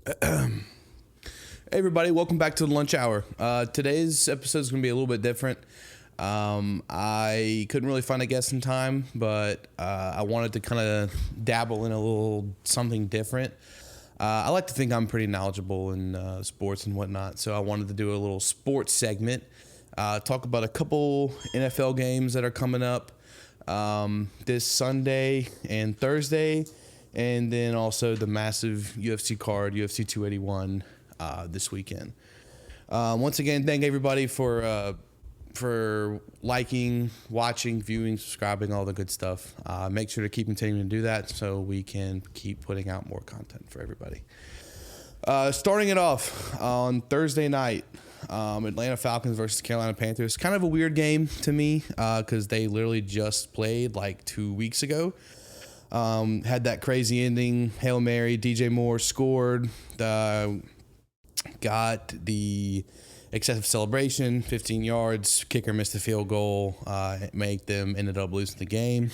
Hey everybody, welcome back to the lunch hour. Today's episode is going to be a little bit different. I couldn't really find a guest in time, but I wanted to kind of dabble in a little something different. I like to think I'm pretty knowledgeable in sports and whatnot, so I wanted to do a little sports segment, talk about a couple NFL games that are coming up this Sunday and Thursday, and then also the massive UFC card, UFC 281. This weekend. Once again, thank everybody for liking, watching, viewing, subscribing, all the good stuff. Make sure to keep continuing to do that so we can keep putting out more content for everybody. Starting it off on Thursday night, Atlanta Falcons versus Carolina Panthers. Kind of a weird game to me because they literally just played like 2 weeks ago. Had that crazy ending, Hail Mary, DJ Moore scored. Got the excessive celebration, 15 yards, kicker missed a field goal, ended up losing the game.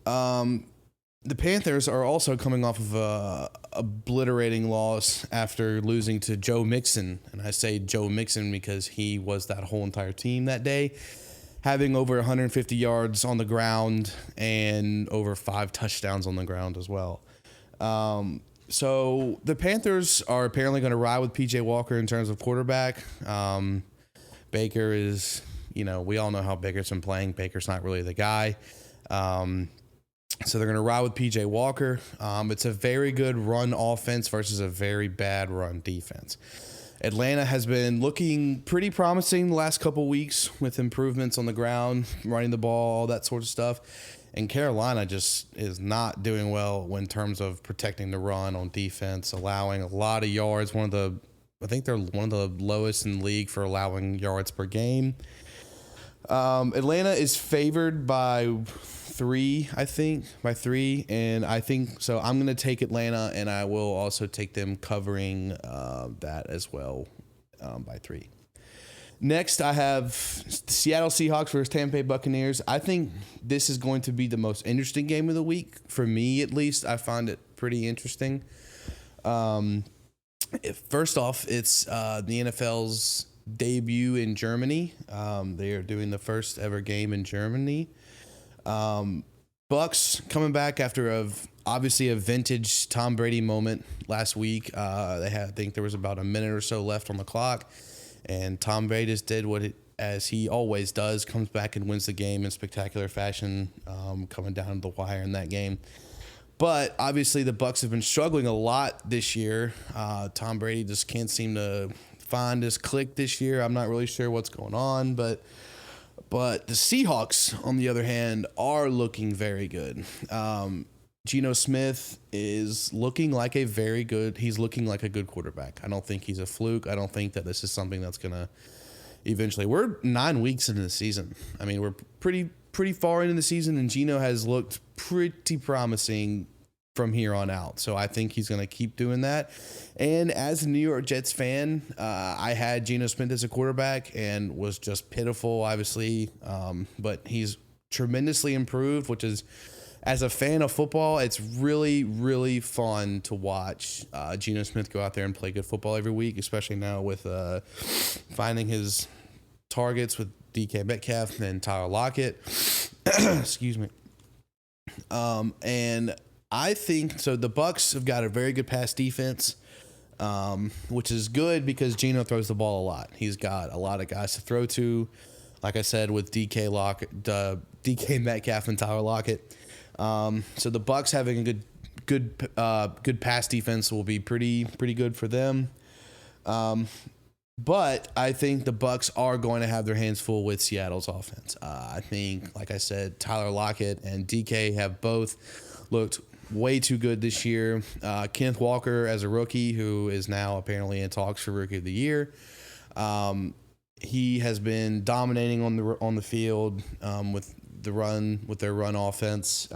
The Panthers are also coming off of a obliterating loss after losing to Joe Mixon. And I say Joe Mixon because he was that whole entire team that day, having over 150 yards on the ground and over 5 touchdowns on the ground as well. So the Panthers are apparently going to ride with P.J. Walker in terms of quarterback. Baker is, we all know how Baker's been playing. Baker's not really the guy. So they're going to ride with P.J. Walker. It's a very good run offense versus a very bad run defense. Atlanta has been looking pretty promising the last couple weeks with improvements on the ground, running the ball, all that sort of stuff. And Carolina just is not doing well in terms of protecting the run on defense, allowing a lot of yards. I think they're one of the lowest in the league for allowing yards per game. Atlanta is favored by 3, and I think so. I'm going to take Atlanta, and I will also take them covering that as well by 3. Next, I have Seattle Seahawks versus Tampa Bay Buccaneers. I think this is going to be the most interesting game of the week. For me, at least, I find it pretty interesting. First off, it's the NFL's debut in Germany. They are doing the first ever game in Germany. Bucks coming back after obviously a vintage Tom Brady moment last week. I think there was about a minute or so left on the clock. And Tom Brady just did as he always does, comes back and wins the game in spectacular fashion, coming down to the wire in that game. But obviously the Bucs have been struggling a lot this year. Tom Brady just can't seem to find his click this year. I'm not really sure what's going on, but the Seahawks, on the other hand, are looking very good. Geno Smith is looking like he's looking like a good quarterback. I don't think he's a fluke. I don't think that this is something that's going to eventually. We're 9 weeks into the season. I mean, we're pretty far into the season, and Geno has looked pretty promising from here on out. So I think he's going to keep doing that. And as a New York Jets fan, I had Geno Smith as a quarterback and was just pitiful, obviously. But he's tremendously improved, which is, as a fan of football, it's really, really fun to watch Geno Smith go out there and play good football every week, especially now with finding his targets with DK Metcalf and Tyler Lockett. Excuse me. And I think so. The Bucs have got a very good pass defense, which is good because Geno throws the ball a lot. He's got a lot of guys to throw to. Like I said, with DK Metcalf and Tyler Lockett. So the Bucs having a good pass defense will be pretty good for them. But I think the Bucs are going to have their hands full with Seattle's offense. I think, like I said, Tyler Lockett and DK have both looked way too good this year. Kenneth Walker as a rookie, who is now apparently in talks for Rookie of the Year. He has been dominating on the field with their run offense.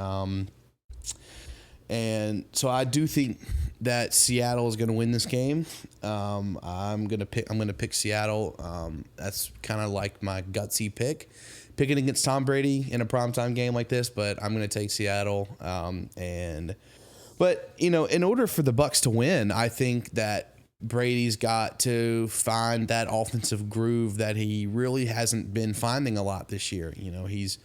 And so I do think that Seattle is going to win this game. I'm going to pick Seattle. That's kind of like my gutsy pick. Picking against Tom Brady in a primetime game like this, but I'm going to take Seattle. And But, in order for the Bucks to win, I think that Brady's got to find that offensive groove that he really hasn't been finding a lot this year. He's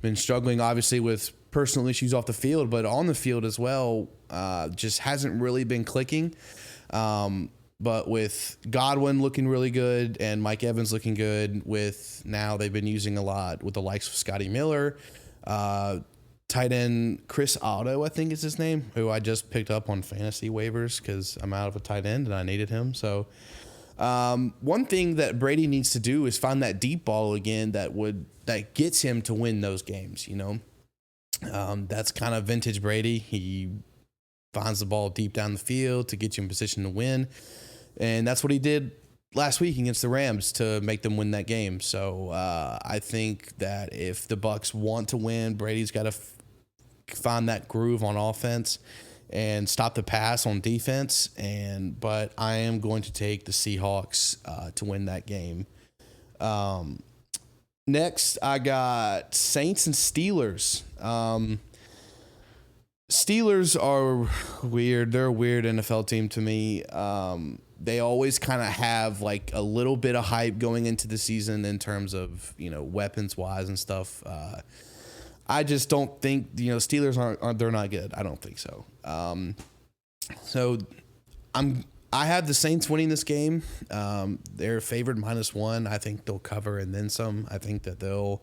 been struggling, obviously, with personal issues off the field, but on the field as well, just hasn't really been clicking. But with Godwin looking really good and Mike Evans looking good, now they've been using a lot with the likes of Scotty Miller, tight end Chris Otto, I think is his name, who I just picked up on fantasy waivers because I'm out of a tight end and I needed him. So one thing that Brady needs to do is find that deep ball again that gets him to win those games. That's kind of vintage Brady. He finds the ball deep down the field to get you in position to win. And that's what he did last week against the Rams to make them win that game. So I think that if the Bucks want to win, Brady's got to find that groove on offense and stop the pass on defense. But I am going to take the Seahawks to win that game. Next, I got Saints and Steelers. Steelers are weird. They're a weird NFL team to me. They always kind of have like a little bit of hype going into the season in terms of, weapons wise and stuff. I just don't think, Steelers aren't they're not good. I don't think so. I have the Saints winning this game. They're favored -1. I think they'll cover and then some. I think that they'll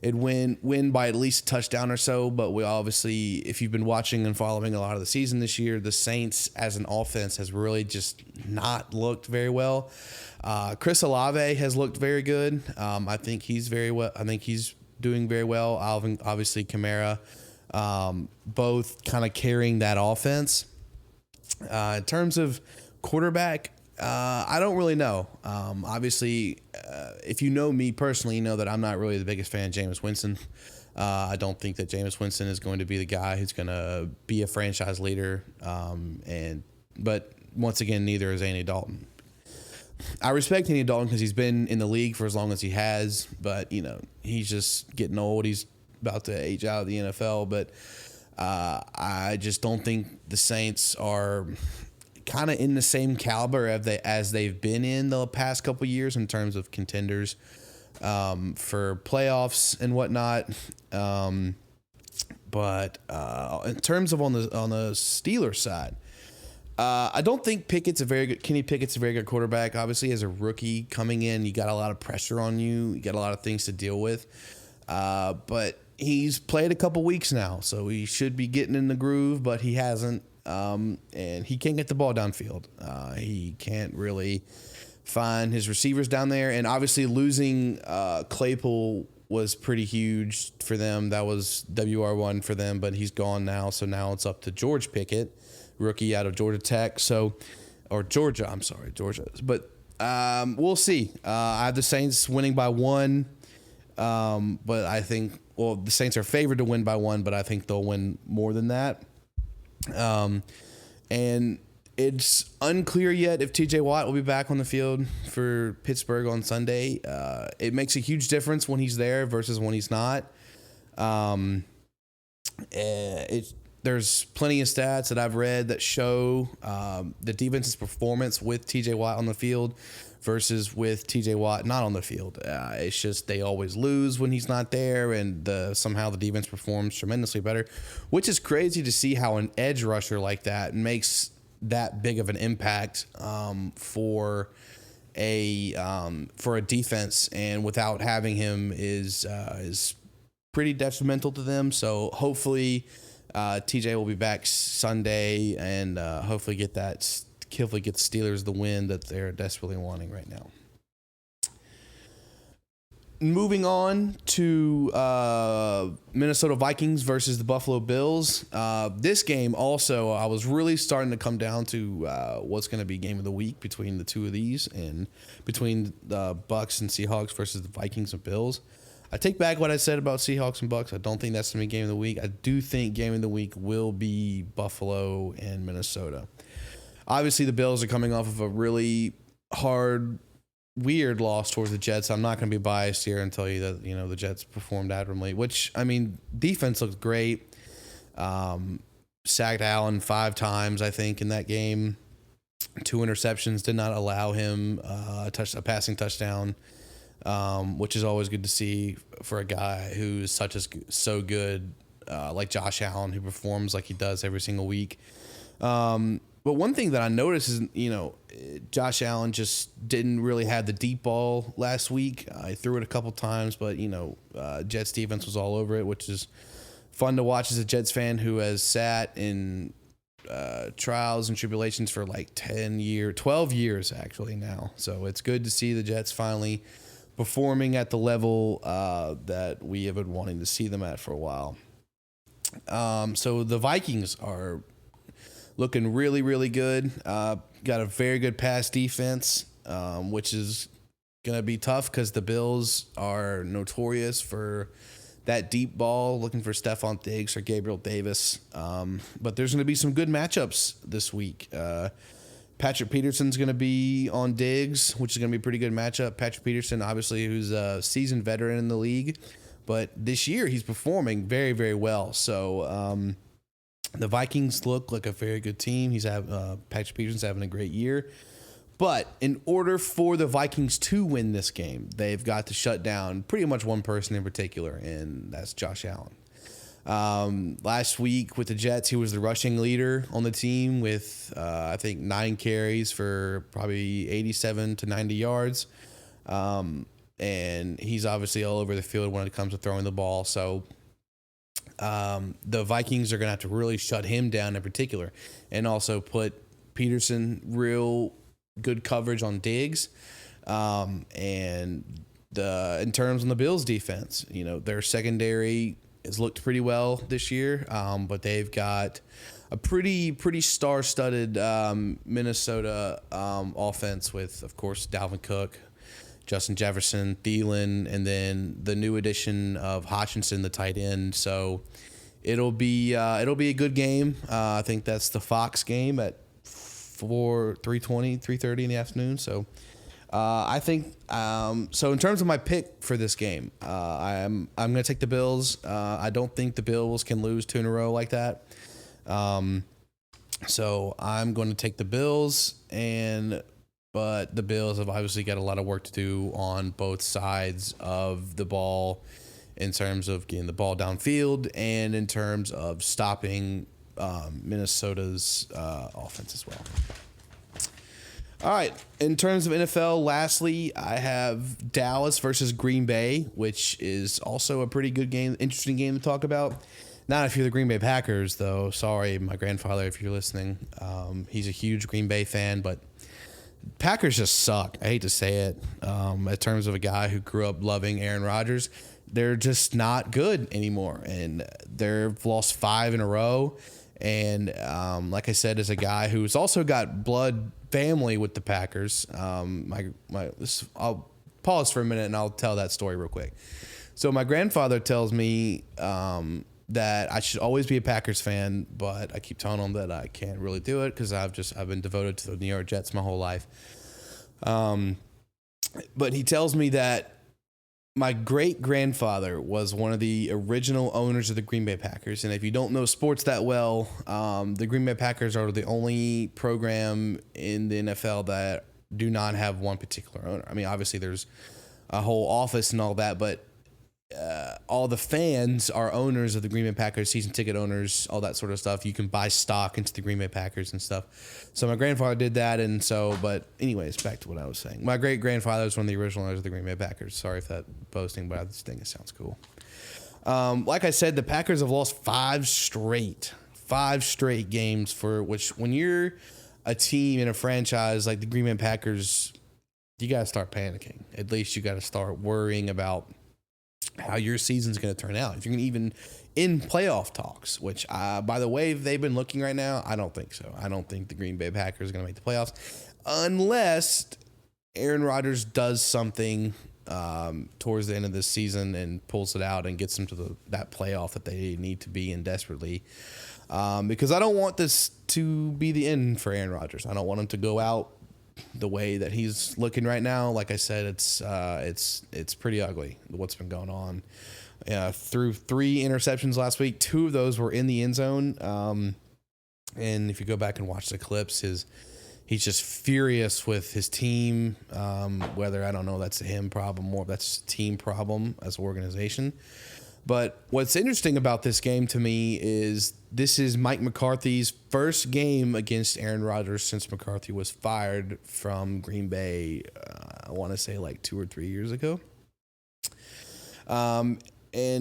win by at least a touchdown or so. But we obviously, if you've been watching and following a lot of the season this year, the Saints as an offense has really just not looked very well. Chris Olave has looked very good. I think he's very well. I think he's doing very well. Alvin, obviously Kamara, both kind of carrying that offense. In terms of quarterback, I don't really know. Obviously, if you know me personally, you know that I'm not really the biggest fan of Jameis Winston. I don't think that Jameis Winston is going to be the guy who's going to be a franchise leader. But once again, neither is Andy Dalton. I respect Andy Dalton because he's been in the league for as long as he has, but he's just getting old. He's about to age out of the NFL, but I just don't think the Saints are kind of in the same caliber as they've been in the past couple years in terms of contenders for playoffs and whatnot. But in terms of on the Steelers side, I don't think Kenny Pickett's a very good quarterback. Obviously, as a rookie coming in, you got a lot of pressure on you. You got a lot of things to deal with. But he's played a couple weeks now, so he should be getting in the groove, but he hasn't. And he can't get the ball downfield. He can't really find his receivers down there. And obviously losing Claypool was pretty huge for them. That was WR1 for them, but he's gone now. So now it's up to George Pickett, rookie out of Georgia Tech. Georgia. But we'll see. I have the Saints winning by 1. But I think, the Saints are favored to win by 1, but I think they'll win more than that. And it's unclear yet if TJ Watt will be back on the field for Pittsburgh on Sunday. It makes a huge difference when he's there versus when he's not. There's plenty of stats that I've read that show the defense's performance with TJ Watt on the field versus with TJ Watt not on the field. It's just they always lose when he's not there, and somehow the defense performs tremendously better, which is crazy to see how an edge rusher like that makes that big of an impact for a defense, and without having him is pretty detrimental to them. So hopefully TJ will be back Sunday and hopefully get the Steelers the win that they're desperately wanting right now. Moving on to Minnesota Vikings versus the Buffalo Bills. This game also, I was really starting to come down to what's going to be game of the week between the two of these, and between the Bucks and Seahawks versus the Vikings and Bills. I take back what I said about Seahawks and Bucks. I don't think that's going to be game of the week. I do think game of the week will be Buffalo and Minnesota. Obviously, the Bills are coming off of a really hard, weird loss towards the Jets. I'm not going to be biased here and tell you that the Jets performed admirably. Which, defense looked great. sacked Allen 5 times, I think, in that game. 2 interceptions, did not allow him a passing touchdown, which is always good to see for a guy who's so good, like Josh Allen, who performs like he does every single week. But one thing that I noticed is, Josh Allen just didn't really have the deep ball last week. I threw it a couple times, but, Jets defense was all over it, which is fun to watch as a Jets fan who has sat in trials and tribulations for like 12 years actually now. So it's good to see the Jets finally performing at the level that we have been wanting to see them at for a while. So the Vikings are looking really, really good. Got a very good pass defense, which is going to be tough because the Bills are notorious for that deep ball, looking for Stephon Diggs or Gabriel Davis. But there's going to be some good matchups this week. Patrick Peterson's going to be on Diggs, which is going to be a pretty good matchup. Patrick Peterson, obviously, who's a seasoned veteran in the league. But this year, he's performing very, very well. So the Vikings look like a very good team. Patrick Peterson's having a great year. But in order for the Vikings to win this game, they've got to shut down pretty much one person in particular, and that's Josh Allen. Last week with the Jets, he was the rushing leader on the team with, I think, 9 carries for probably 87 to 90 yards. And he's obviously all over the field when it comes to throwing the ball. So the Vikings are going to have to really shut him down in particular and also put Peterson real good coverage on Diggs. And in terms of the Bills defense, their secondary has looked pretty well this year, but they've got a pretty star-studded Minnesota offense with, of course, Dalvin Cook, Justin Jefferson, Thielen, and then the new addition of Hutchinson, the tight end. So it'll be a good game. I think that's the Fox game at 3:30 in the afternoon. So I think so. In terms of my pick for this game, I'm going to take the Bills. I don't think the Bills can lose 2 in a row like that. So I'm going to take the Bills, but the Bills have obviously got a lot of work to do on both sides of the ball in terms of getting the ball downfield and in terms of stopping Minnesota's offense as well. All right. In terms of NFL, lastly, I have Dallas versus Green Bay, which is also a pretty good game, interesting game to talk about. Not if you're the Green Bay Packers, though. Sorry, my grandfather, if you're listening. He's a huge Green Bay fan, but Packers just suck. I hate to say it. In terms of a guy who grew up loving Aaron Rodgers, they're just not good anymore, and they've lost 5 in a row. And like I said, as a guy who's also got blood family with the Packers, I'll pause for a minute and I'll tell that story real quick. So my grandfather tells me that I should always be a Packers fan, but I keep telling him that I can't really do it because I've been devoted to the New York Jets my whole life. But he tells me that my great-grandfather was one of the original owners of the Green Bay Packers. And if you don't know sports that well, the Green Bay Packers are the only program in the NFL that do not have one particular owner. I mean, obviously there's a whole office and all that, but all the fans are owners of the Green Bay Packers, season ticket owners, all that sort of stuff. You can buy stock into the Green Bay Packers and stuff. So my grandfather did that, but anyways, back to what I was saying. My great-grandfather was one of the original owners of the Green Bay Packers. Sorry if that boasting, but I just think it sounds cool. Like I said, the Packers have lost 5 straight games, for which when you're a team in a franchise like the Green Bay Packers, you got to start panicking. At least you got to start worrying about how your season's going to turn out. If you're even in playoff talks, which, by the way, they've been looking right now, I don't think so. I don't think the Green Bay Packers are going to make the playoffs unless Aaron Rodgers does something towards the end of this season and pulls it out and gets them to that playoff that they need to be in desperately. Because I don't want this to be the end for Aaron Rodgers. I don't want him to go out the way that he's looking right now. Like I said, it's pretty ugly what's been going on. Through 3 interceptions last week, 2 of those were in the end zone. And if you go back and watch the clips, he's just furious with his team. Whether, I don't know, that's a him problem or that's a team problem as an organization. But what's interesting about this game to me is this is Mike McCarthy's first game against Aaron Rodgers since McCarthy was fired from Green Bay, I want to say like 2 or 3 years ago. And,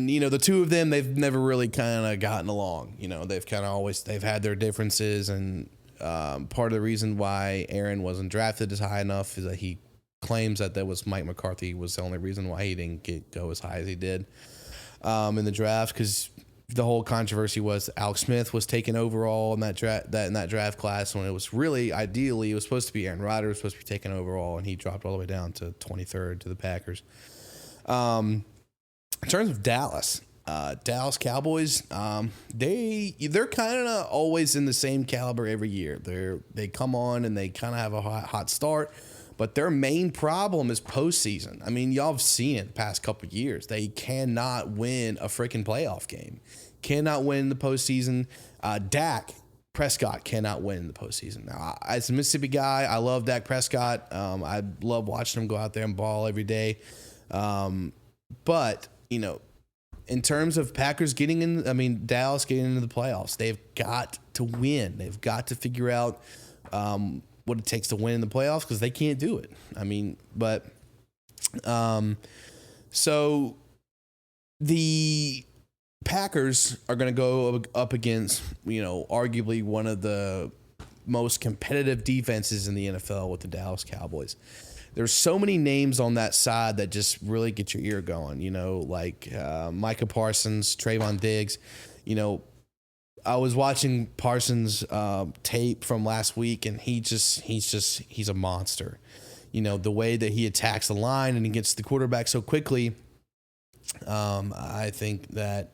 the two of them, they've never really kind of gotten along. They've kind of they've had their differences. And part of the reason why Aaron wasn't drafted as high enough is that he claims that was Mike McCarthy was the only reason why he didn't go as high as he did in the draft, because the whole controversy was Alex Smith was taken overall in that draft class when it was really ideally it was supposed to be Aaron Rodgers supposed to be taken overall, and he dropped all the way down to 23rd to the Packers. In terms of Dallas Cowboys, they're kind of always in the same caliber every year. They come on and they kind of have a hot start. But their main problem is postseason. I mean, y'all have seen it the past couple of years. They cannot win a freaking playoff game. Cannot win the postseason. Dak Prescott cannot win the postseason. Now, as a Mississippi guy, I love Dak Prescott. I love watching him go out there and ball every day. But, in terms of Packers Dallas getting into the playoffs, they've got to win. They've got to figure out what it takes to win in the playoffs, because they can't do it. So the Packers are going to go up against, arguably one of the most competitive defenses in the NFL with the Dallas Cowboys. There's so many names on that side that just really get your ear going, like Micah Parsons, Trayvon Diggs. I was watching Parsons' tape from last week, and he's a monster. The way that he attacks the line and he gets the quarterback so quickly. I think that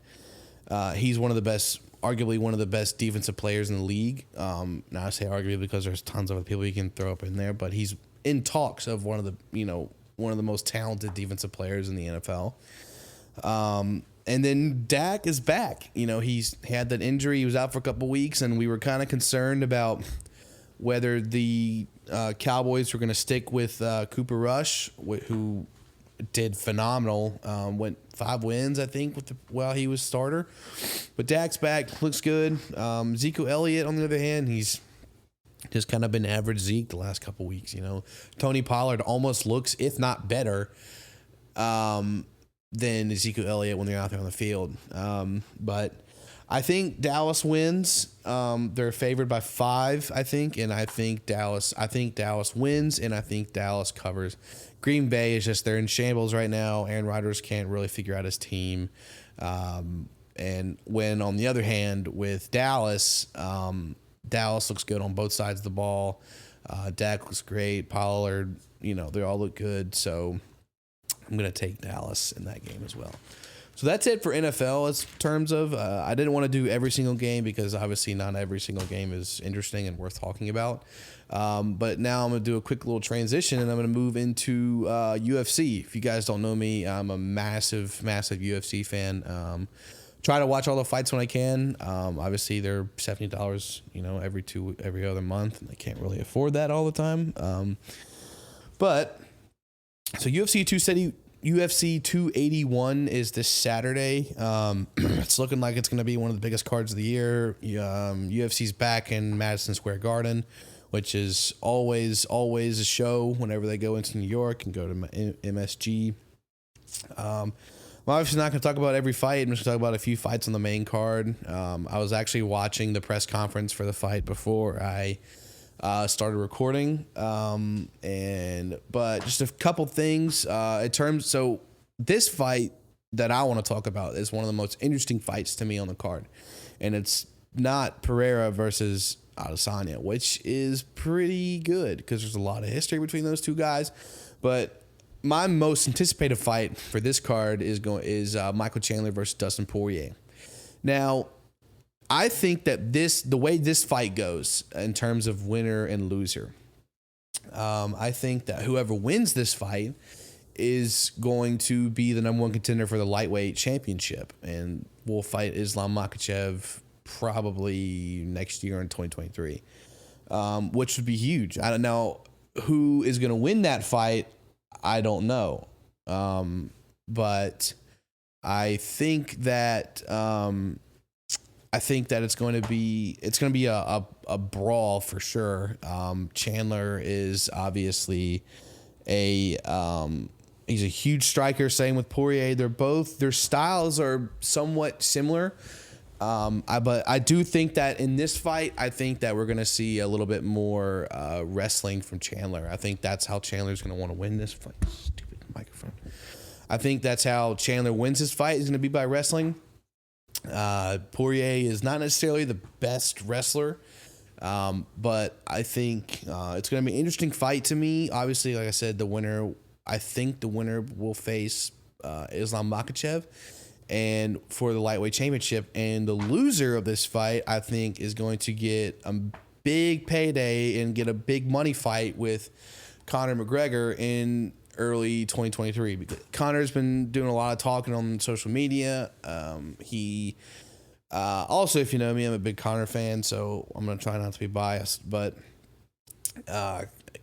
he's arguably one of the best defensive players in the league. Now I say arguably because there's tons of other people you can throw up in there, but he's in talks of one of the most talented defensive players in the NFL. And then Dak is back. He's had that injury. He was out for a couple weeks, and we were kind of concerned about whether the Cowboys were going to stick with Cooper Rush, who did phenomenal. Went 5 wins, I think, while he was starter. But Dak's back, looks good. Ezekiel Elliott, on the other hand, he's just kind of been average Zeke the last couple weeks. Tony Pollard almost looks, if not better, than Ezekiel Elliott when they're out there on the field. But I think Dallas wins. They're favored by 5, I think, and I think Dallas wins, and I think Dallas covers. Green Bay is they're in shambles right now. Aaron Rodgers can't really figure out his team. And when, on the other hand, with Dallas, Dallas looks good on both sides of the ball. Dak looks great. Pollard, they all look good. So I'm going to take Dallas in that game as well. So that's it for NFL as terms of, I didn't want to do every single game because obviously not every single game is interesting and worth talking about. But now I'm going to do a quick little transition and I'm going to move into UFC. If you guys don't know me, I'm a massive, massive UFC fan. Try to watch all the fights when I can. Obviously they're $70, every other month, and I can't really afford that all the time. But so UFC 281 is this Saturday. It's looking like it's going to be one of the biggest cards of the year. UFC's back in Madison Square Garden, which is always a show whenever they go into New York and go to MSG. I'm obviously not going to talk about every fight. I'm just going to talk about a few fights on the main card. I was actually watching the press conference for the fight before I started recording. But just a couple things so this fight that I want to talk about is one of the most interesting fights to me on the card. And it's not Pereira versus Adesanya, which is pretty good because there's a lot of history between those two guys. But my most anticipated fight for this card is Michael Chandler versus Dustin Poirier. Now, I think that the way this fight goes in terms of winner and loser, I think that whoever wins this fight is going to be the number one contender for the lightweight championship, and will fight Islam Makhachev probably next year in 2023, which would be huge. I don't know who is going to win that fight. I don't know. But I think that it's going to be a brawl for sure. Chandler is obviously he's a huge striker. Same with Poirier. Their styles are somewhat similar. But I do think that in this fight, I think that we're going to see a little bit more wrestling from Chandler. I think that's how Chandler's going to want to win this fight. Stupid microphone. I think that's how Chandler wins his fight, is going to be by wrestling. Poirier is not necessarily the best wrestler, but I think it's going to be an interesting fight to me. Obviously, like I said, I think the winner will face Islam Makhachev and for the lightweight championship, and the loser of this fight, I think, is going to get a big payday and get a big money fight with Conor McGregor in early 2023. Because Conor's been doing a lot of talking on social media. He also, if you know me, I'm a big Conor fan, so I'm gonna try not to be biased. But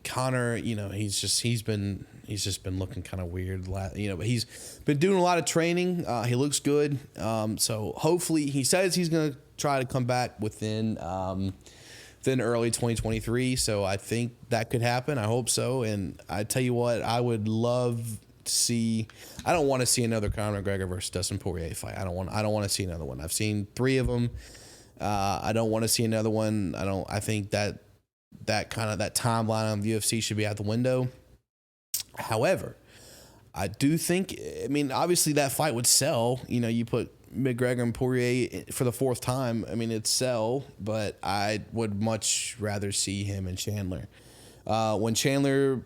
Conor, he's just been looking kind of weird. But he's been doing a lot of training. He looks good. So hopefully, he says he's gonna try to come back within early 2023. So I think that could happen. I hope so. And I tell you what, I would love to see. I don't want to see another Conor McGregor versus Dustin Poirier fight. I don't want to see another one. I've seen 3 of them. I don't want to see another one. I think that timeline on the UFC should be out the window. However, I do think, obviously that fight would sell. You put McGregor and Poirier for the 4th time. It'd sell, but I would much rather see him and Chandler. When Chandler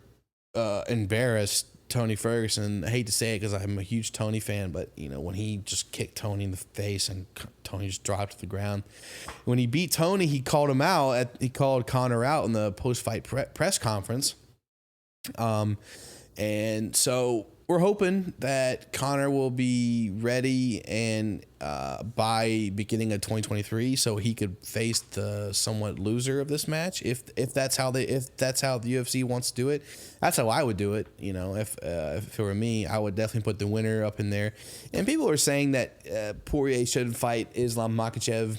embarrassed Tony Ferguson, I hate to say it because I'm a huge Tony fan, but when he just kicked Tony in the face and Tony just dropped to the ground. When he beat Tony, he called him out. He called Conor out in the post-fight press conference. And so we're hoping that Conor will be ready and by beginning of 2023, so he could face the somewhat loser of this match. If that's how the UFC wants to do it, that's how I would do it. If it were me, I would definitely put the winner up in there. And people are saying that Poirier should fight Islam Makhachev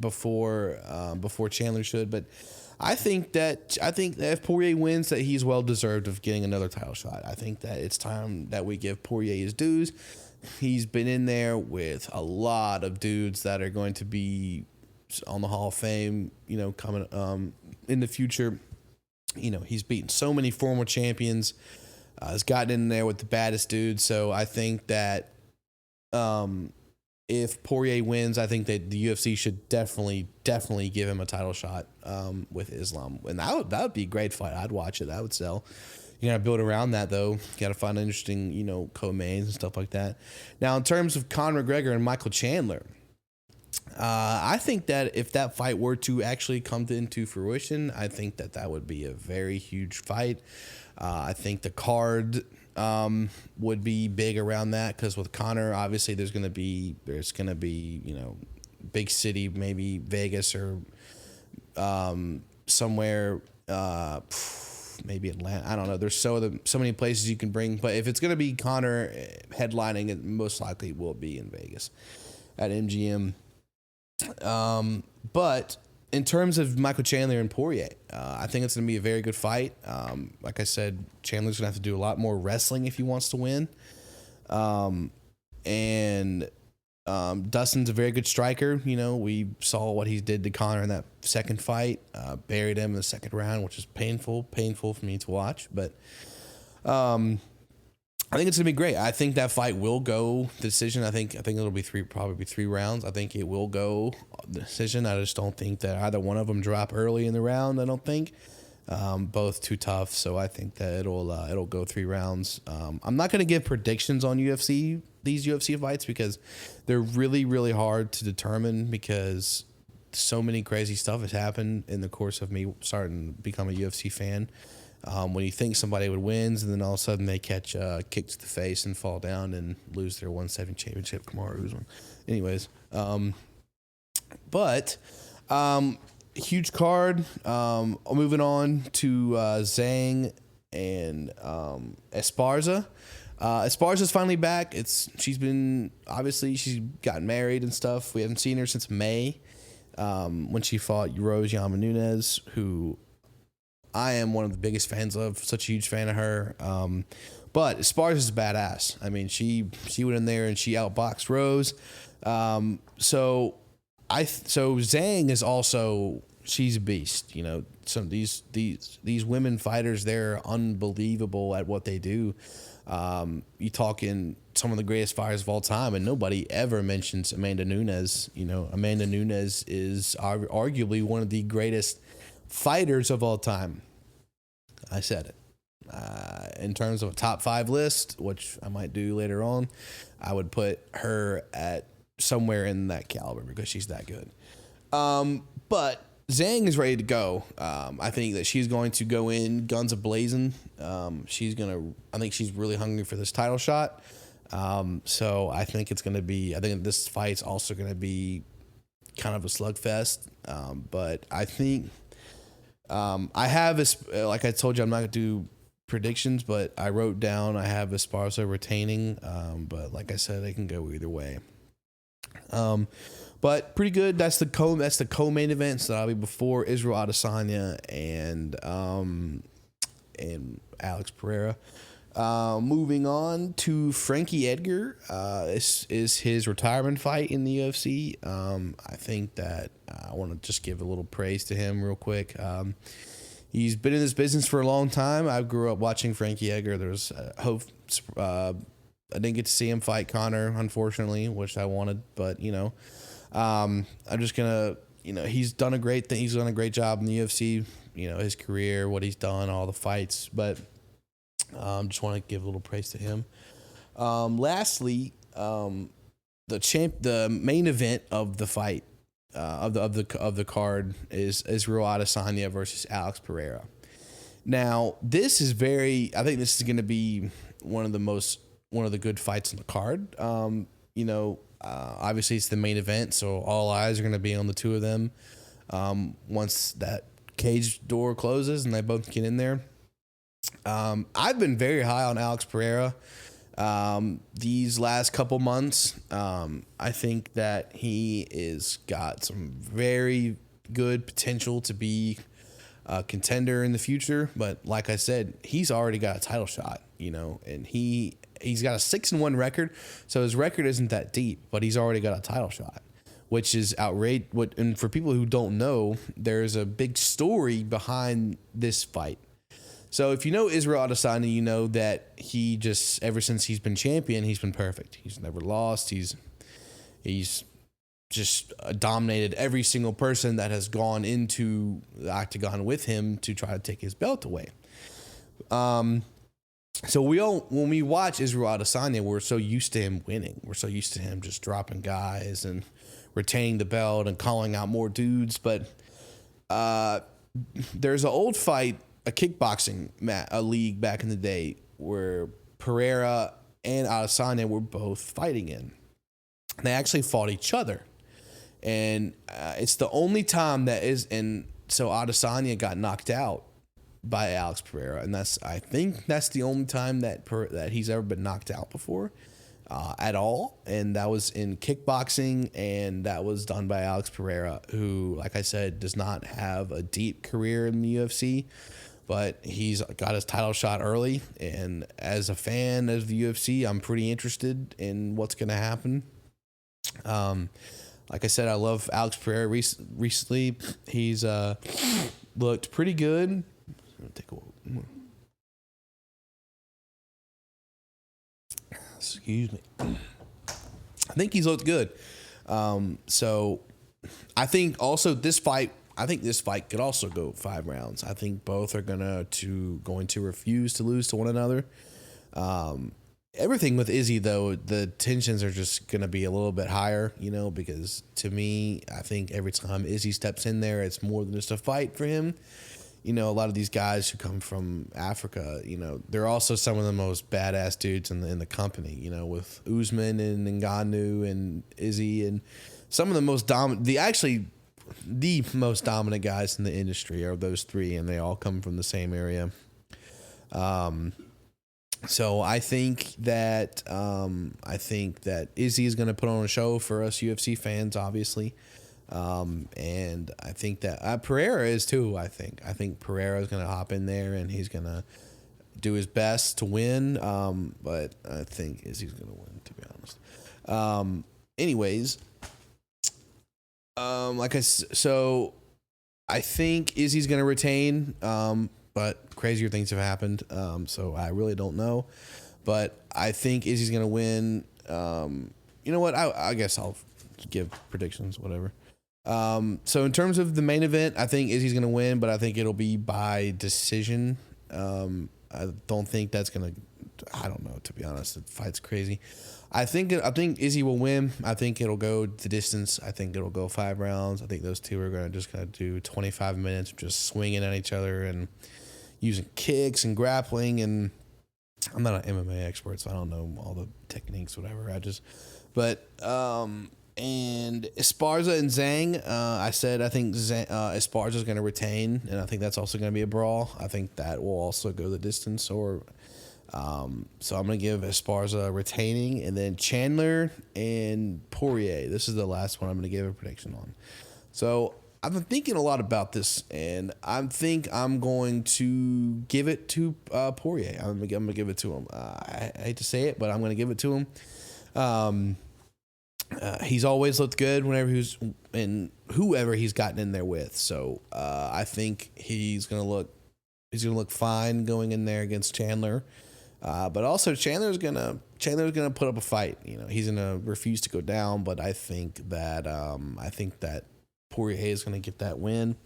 before Chandler should, but I think that if Poirier wins, that he's well deserved of getting another title shot. I think that it's time that we give Poirier his dues. He's been in there with a lot of dudes that are going to be on the Hall of Fame, coming in the future. He's beaten so many former champions. Has gotten in there with the baddest dudes. So I think that if Poirier wins, I think that the UFC should definitely give him a title shot with Islam, and that would be a great fight. I'd watch it. That would sell. You gotta build around that though. You gotta find interesting, co-mains and stuff like that. Now, in terms of Conor McGregor and Michael Chandler, I think that if that fight were to actually come into fruition, I think that would be a very huge fight. I think the card would be big around that, because with Conor, obviously there's gonna be big city, maybe Vegas or somewhere, maybe Atlanta. I don't know. There's so many places you can bring, but if it's gonna be Conor headlining, it most likely will be in Vegas at MGM. But in terms of Michael Chandler and Poirier, I think it's going to be a very good fight. Like I said, Chandler's going to have to do a lot more wrestling if he wants to win. And Dustin's a very good striker. We saw what he did to Conor in that second fight. Buried him in the second round, which is painful for me to watch. But I think it's gonna be great. I think that fight will go the decision. I think it'll be probably 3 rounds. I think it will go the decision. I just don't think that either one of them drop early in the round. I don't think. Both too tough, so I think that it'll go 3 rounds. I'm not gonna give predictions on these UFC fights, because they're really, really hard to determine, because so many crazy stuff has happened in the course of me starting to become a UFC fan. When you think somebody would win, and then all of a sudden they catch a kick to the face and fall down and lose their 170 championship, Kamaru Usman. Anyways, But huge card. Moving on to Zhang and Esparza. Esparza's finally back. She's gotten married and stuff. We haven't seen her since May, when she fought Rose Namajunas, who I am one of the biggest fans of. Such a huge fan of her. But Esparza's badass. I mean, she went in there and she outboxed Rose. So Zhang is also, she's a beast. You know, some of these women fighters, they're unbelievable at what they do. You talk in some of the greatest fighters of all time, and nobody ever mentions Amanda Nunes. You know, Amanda Nunes is arguably one of the greatest fighters of all time. I said it. In terms of a top 5 list, which I might do later on, I would put her at somewhere in that caliber because she's that good. But Zhang is ready to go. I think that she's going to go in guns a-blazing. I think she's really hungry for this title shot. So I think I think this fight's also going to be kind of a slugfest. But I think, I have this, like I told you, I'm not going to do predictions, but I wrote down, I have Esparza retaining. But like I said, they can go either way. But pretty good. That's the co-main event. So that'll be before Israel Adesanya and Alex Pereira. Moving on to Frankie Edgar. This is his retirement fight in the UFC. I think that I want to just give a little praise to him real quick. He's been in this business for a long time. I grew up watching Frankie Edgar. There's hope. I didn't get to see him fight Conor, unfortunately, which I wanted, but I'm just gonna, he's done a great thing. He's done a great job in the UFC. His career, what he's done, all the fights, but just want to give a little praise to him. Lastly, the main event of the fight, of the card is Israel Adesanya versus Alex Pereira. Now, I think this is going to be one of the good fights on the card. Obviously it's the main event, so all eyes are going to be on the two of them. Once that cage door closes and they both get in there. I've been very high on Alex Pereira these last couple months. I think that he is got some very good potential to be a contender in the future. But like I said, he's already got a title shot, and he's got a 6-1 record. So his record isn't that deep, but he's already got a title shot, which is outrageous. And for people who don't know, there's a big story behind this fight. So if you know Israel Adesanya, you know that he just, ever since he's been champion, he's been perfect. He's never lost. He's just dominated every single person that has gone into the octagon with him to try to take his belt away. So when we watch Israel Adesanya, we're so used to him winning. We're so used to him just dropping guys and retaining the belt and calling out more dudes. But there's an old fight, a kickboxing league back in the day where Pereira and Adesanya were both fighting in. They actually fought each other. And it's the only time so Adesanya got knocked out by Alex Pereira, and I think that's the only time that he's ever been knocked out before at all, and that was in kickboxing, and that was done by Alex Pereira, who, like I said, does not have a deep career in the UFC, but he's got his title shot early, and as a fan of the UFC, I'm pretty interested in what's going to happen. Like I said, I love Alex Pereira. Recently, he's looked pretty good. Take a excuse me. I think he's looked good. So I think also this fight could also go 5 rounds. I think both are going to refuse to lose to one another. Everything with Izzy, though, the tensions are just going to be a little bit higher, because to me, I think every time Izzy steps in there, it's more than just a fight for him. A lot of these guys who come from Africa, they're also some of the most badass dudes in the company, with Usman and Ngannou and Izzy. And some of the most dominant, the most dominant guys in the industry are those three, and they all come from the same area. So I think that Izzy is going to put on a show for us UFC fans, obviously. And I think that Pereira is too. I think Pereira is going to hop in there and he's going to do his best to win. But I think Izzy's going to win, to be honest. Anyways, so I think Izzy's going to retain. But crazier things have happened. So I really don't know. But I think Izzy's going to win. You know what? I guess I'll give predictions, whatever. So in terms of the main event, I think Izzy's going to win, but I think it'll be by decision. I don't think that's going to, I don't know, to be honest. The fight's crazy. I think Izzy will win. I think it'll go the distance. I think it'll go 5 rounds. I think those two are going to do 25 minutes of just swinging at each other and using kicks and grappling. And I'm not an MMA expert, so I don't know all the techniques, whatever. And Esparza and Zhang, I think Esparza is going to retain, and I think that's also going to be a brawl. I think that will also go the distance. So I'm going to give Esparza retaining, and then Chandler and Poirier. This is the last one I'm going to give a prediction on. So I've been thinking a lot about this, and I think I'm going to give it to Poirier. I'm going to give it to him. I hate to say it, but I'm going to give it to him. He's always looked good whenever whoever he's gotten in there with. So I think he's gonna look fine going in there against Chandler. But also Chandler's gonna put up a fight. You know, he's gonna refuse to go down. But I think that Poirier is gonna get that win,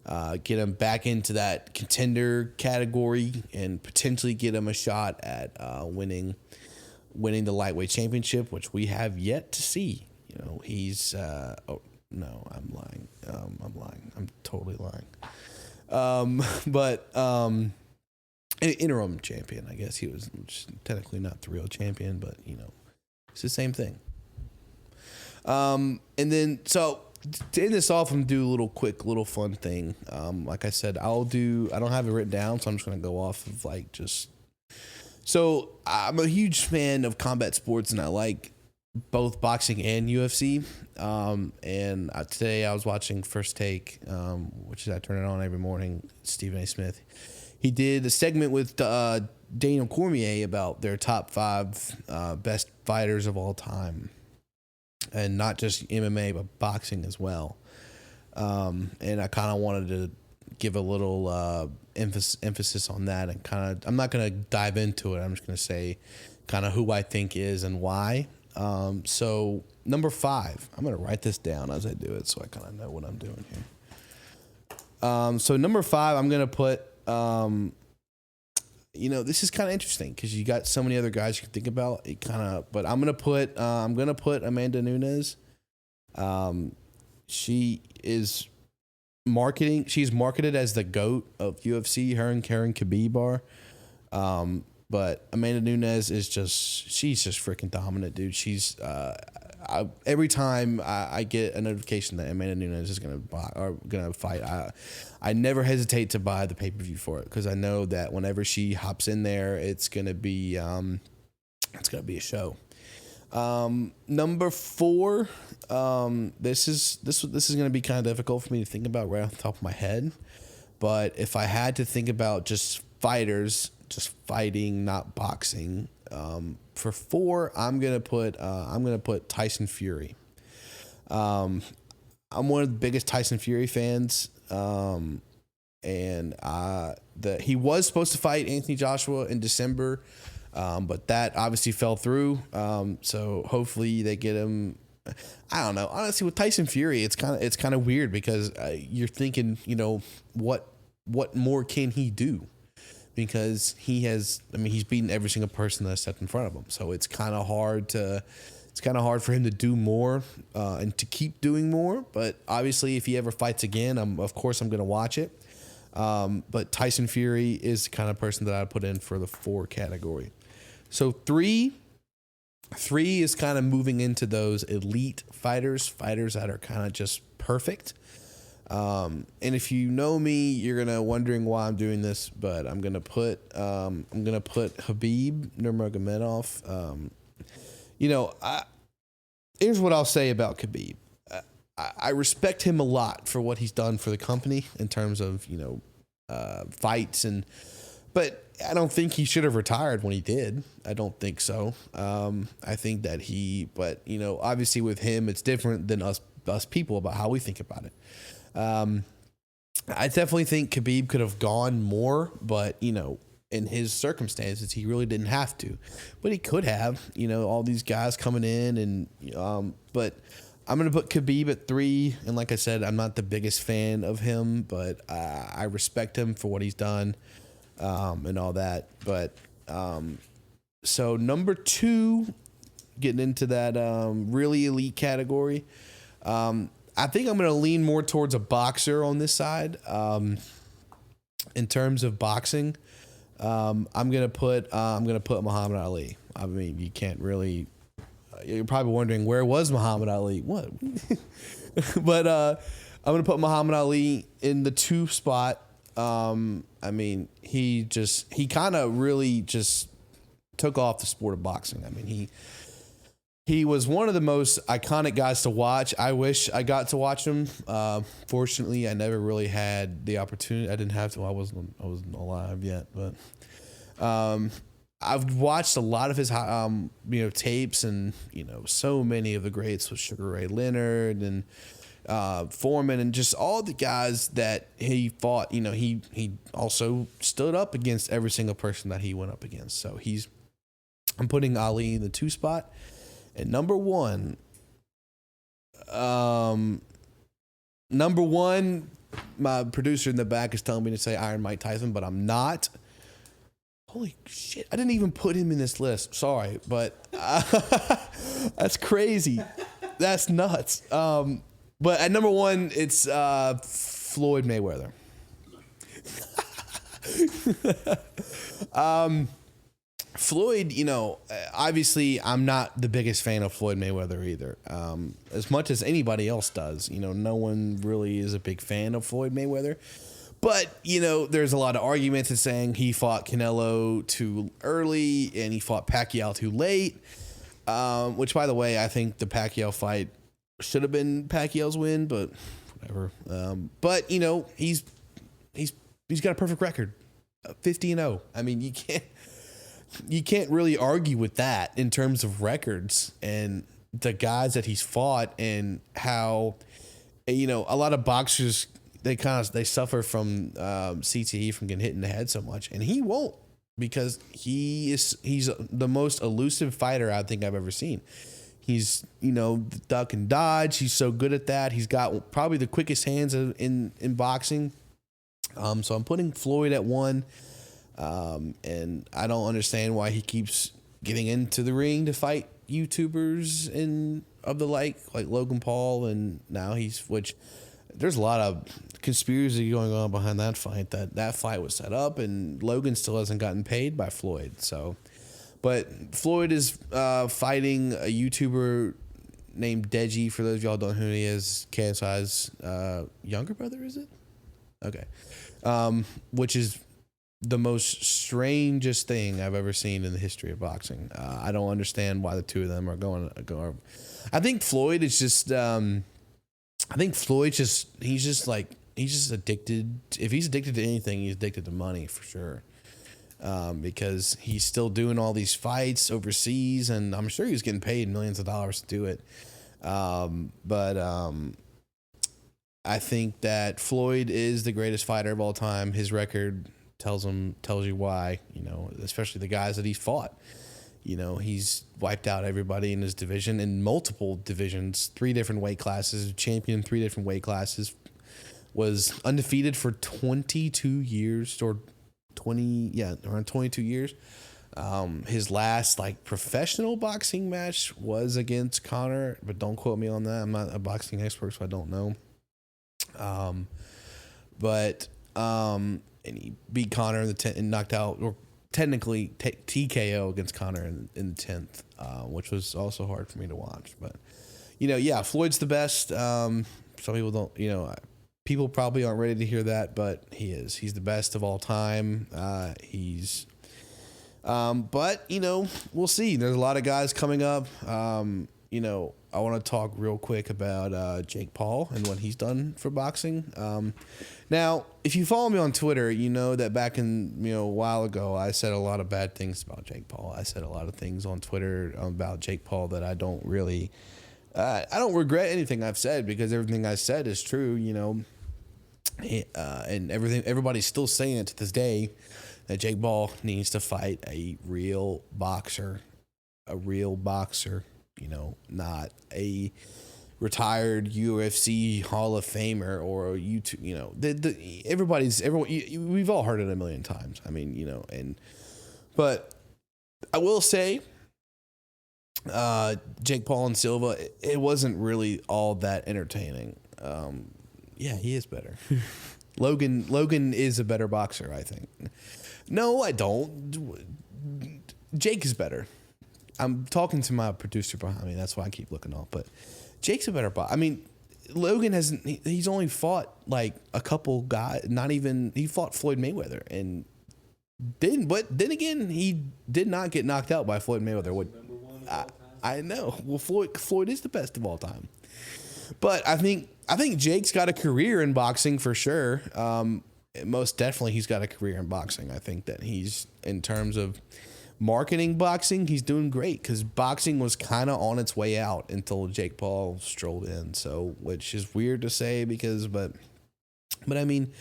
get him back into that contender category, and potentially get him a shot at winning the lightweight championship, which we have yet to see. You know, he's I'm lying. I'm totally lying. But interim champion, I guess. He was technically not the real champion, but you know, it's the same thing. And then so to end this off, I'm gonna do a quick fun thing. Like I said, I don't have it written down, so I'm just gonna go off of So I'm a huge fan of combat sports, and I like both boxing and UFC. And today I was watching First Take, which is I turn it on every morning. Stephen A. Smith. He did a segment with Daniel Cormier about their top 5 best fighters of all time, and not just MMA but boxing as well. And I kind of wanted to give a little emphasis on that, and I'm not going to dive into it. I'm just going to say kind of who I think is and why. So number 5, I'm going to write this down as I do it so I kind of know what I'm doing here. So number 5, I'm going to put, this is kind of interesting because you got so many other guys you can think about. But I'm going to put Amanda Nunes. She's marketed as the GOAT of UFC. Her and Karen Khabib are. But Amanda Nunes she's just freaking dominant, dude. She's every time I get a notification that Amanda Nunes is gonna fight, I never hesitate to buy the pay-per-view for it, because I know that whenever she hops in there, it's gonna be a show. Number 4, this is going to be kind of difficult for me to think about right off the top of my head, but if I had to think about just fighters, just fighting, not boxing, for 4, I'm gonna put Tyson Fury. I'm one of the biggest Tyson Fury fans, and he was supposed to fight Anthony Joshua in December. But that obviously fell through. So hopefully they get him. I don't know. Honestly, with Tyson Fury, it's kind of weird because you're thinking, what more can he do? Because he's beaten every single person that's stepped in front of him. So it's kind of hard for him to do more and to keep doing more. But obviously, if he ever fights again, of course I'm going to watch it. But Tyson Fury is the kind of person that I put in for the 4 category. So 3, 3 is kind of moving into those elite fighters that are kind of just perfect. And if you know me, you're gonna wondering why I'm doing this, but I'm gonna put Khabib Nurmagomedov. Here's what I'll say about Khabib. I respect him a lot for what he's done for the company in terms of fights but I don't think he should have retired when he did. I don't think so. I think that but obviously with him, it's different than us people about how we think about it. I definitely think Khabib could have gone more, but in his circumstances, he really didn't have to, but he could have. All these guys coming in, and but I'm gonna put Khabib at 3. And like I said, I'm not the biggest fan of him, but I respect him for what he's done. And all that, but so number 2, getting into that really elite category, I think I'm going to lean more towards a boxer on this side. In terms of boxing, I'm going to put Muhammad Ali. I mean, you can't really. You're probably wondering, where was Muhammad Ali? What? But I'm going to put Muhammad Ali in the 2 spot. I mean, he kind of really just took off the sport of boxing. I mean, he was one of the most iconic guys to watch. I wish I got to watch him. Fortunately, I never really had the opportunity. I didn't have to. I wasn't alive yet, but I've watched a lot of his tapes, and so many of the greats with Sugar Ray Leonard and Foreman and just all the guys that he fought. He also stood up against every single person that he went up against. So I'm putting Ali in the 2 spot. And number one, my producer in the back is telling me to say Iron Mike Tyson, but I'm not. Holy shit, I didn't even put him in this list. Sorry, but that's crazy. That's nuts. But at number 1, it's Floyd Mayweather. Floyd, obviously I'm not the biggest fan of Floyd Mayweather either. As much as anybody else does, no one really is a big fan of Floyd Mayweather. But, there's a lot of arguments in saying he fought Canelo too early and he fought Pacquiao too late. Which, by the way, I think the Pacquiao fight should have been Pacquiao's win, but whatever. But he's got a perfect record, 50-0. I mean, you can't really argue with that in terms of records and the guys that he's fought, and how a lot of boxers they suffer from CTE, from getting hit in the head so much, and he won't, because he's the most elusive fighter I think I've ever seen. He's, duck and dodge. He's so good at that. He's got probably the quickest hands in boxing. So I'm putting Floyd at 1. And I don't understand why he keeps getting into the ring to fight YouTubers of the like Logan Paul. And now which there's a lot of conspiracy going on behind that fight. That fight was set up, and Logan still hasn't gotten paid by Floyd. So. But Floyd is fighting a YouTuber named Deji. For those of y'all who don't know who he is, KSI's younger brother, is it? Okay. Which is the most strangest thing I've ever seen in the history of boxing. I don't understand why the two of them are going. I think Floyd is just. He's just addicted. If he's addicted to anything, he's addicted to money for sure. Because he's still doing all these fights overseas, and I'm sure he's getting paid millions of dollars to do it. But I think that Floyd is the greatest fighter of all time. His record tells you why, especially the guys that he's fought. He's wiped out everybody in his division, in multiple divisions, 3 different weight classes, champion 3 different weight classes, was undefeated for 22 years or around 22 years. His last professional boxing match was against Conor, but don't quote me on that. I'm not a boxing expert, so I don't know. And he beat Conor and knocked out, or technically TKO against Conor in the 10th, which was also hard for me to watch. But, yeah, Floyd's the best. Some people don't, people probably aren't ready to hear that, but he is. He's the best of all time. But, we'll see. There's a lot of guys coming up. I want to talk real quick about Jake Paul and what he's done for boxing. Now, if you follow me on Twitter, you know that back in, a while ago, I said a lot of bad things about Jake Paul. I said a lot of things on Twitter about Jake Paul that I don't really, I don't regret anything I've said because everything I said is true, and everybody's still saying it to this day that Jake Paul needs to fight a real boxer, not a retired UFC Hall of Famer or a YouTube, we've all heard it a million times. I mean, but I will say, Jake Paul and Silva, it wasn't really all that entertaining. Yeah, he is better. Logan is a better boxer, I think. No, I don't. Jake is better. I'm talking to my producer behind me. That's why I keep looking off. But Jake's a better boxer. I mean, Logan he's only fought like a couple guys, he fought Floyd Mayweather and but then again, he did not get knocked out by Floyd Mayweather. I know. Well, Floyd is the best of all time. But I think Jake's got a career in boxing for sure. Most definitely he's got a career in boxing. I think that he's, in terms of marketing boxing, he's doing great because boxing was kind of on its way out until Jake Paul strolled in. So, which is weird to say but I mean,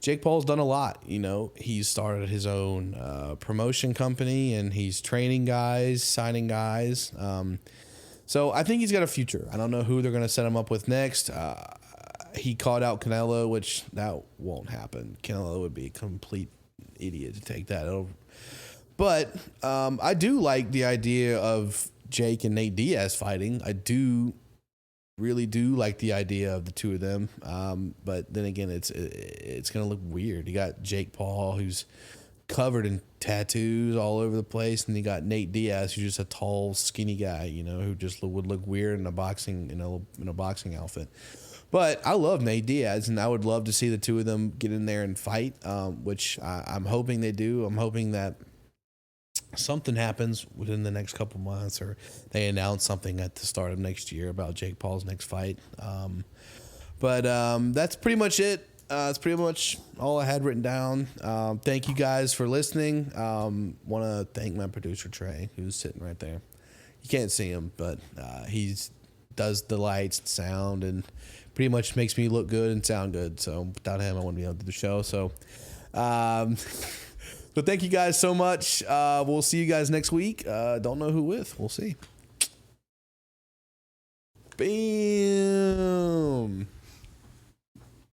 Jake Paul's done a lot. He's started his own promotion company and he's training guys, signing guys. So I think he's got a future. I don't know who they're going to set him up with next. He called out Canelo, which that won't happen. Canelo would be a complete idiot to take that over. But I do like the idea of Jake and Nate Diaz fighting. I really do like the idea of the two of them. But then again, it's going to look weird. You got Jake Paul, who's covered in tattoos all over the place, and you got Nate Diaz, who's just a tall, skinny guy, who just would look weird in a boxing outfit. But I love Nate Diaz, and I would love to see the two of them get in there and fight, which I'm hoping they do. I'm hoping that something happens within the next couple months, or they announce something at the start of next year about Jake Paul's next fight. But that's pretty much it. That's pretty much all I had written down. Thank you guys for listening. Want to thank my producer, Trey, who's sitting right there. You can't see him, but he's does the lights, sound, and pretty much makes me look good and sound good. So without him, I wouldn't be able to do the show. So, so thank you guys so much. We'll see you guys next week. Don't know who with. We'll see. Bam.